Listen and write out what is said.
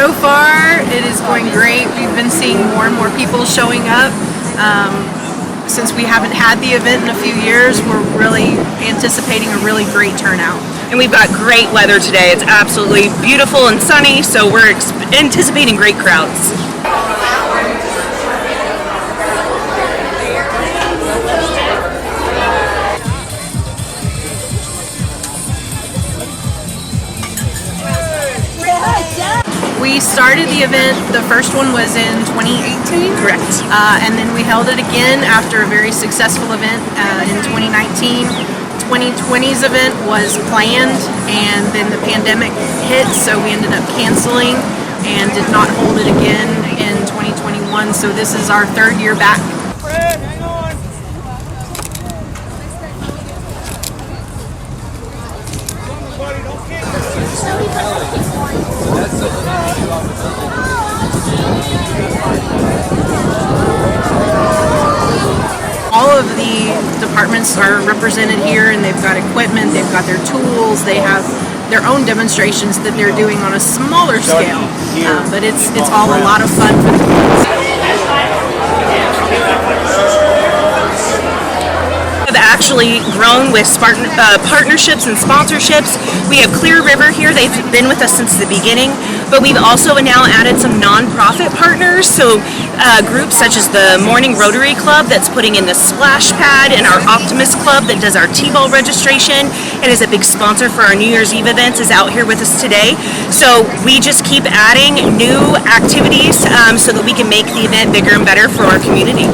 So far, it is going great. We've been seeing more and more people showing up. Since we haven't had the event in a few years, we're really anticipating a really great turnout. And we've got great weather today. It's absolutely beautiful and sunny, so we're anticipating great crowds. We started the event, the first one was in 2018. Correct. And then we held it again after a very successful event in 2019. 2020's event was planned, and then the pandemic hit, so we ended up canceling and did not hold it again in 2021. So this is our third year back. Fred, hang on. Buddy, don't get All of the departments are represented here, and they've got equipment, they've got their tools, they have their own demonstrations that they're doing on a smaller scale, but it's all a lot of fun for the kids. Actually grown with partnerships and sponsorships. We have Clear River here. They've been with us since the beginning, but we've also now added some nonprofit partners. So groups such as the Morning Rotary Club that's putting in the splash pad, and our Optimist Club that does our T-ball registration and is a big sponsor for our New Year's Eve events is out here with us today. So we just keep adding new activities so that we can make the event bigger and better for our community.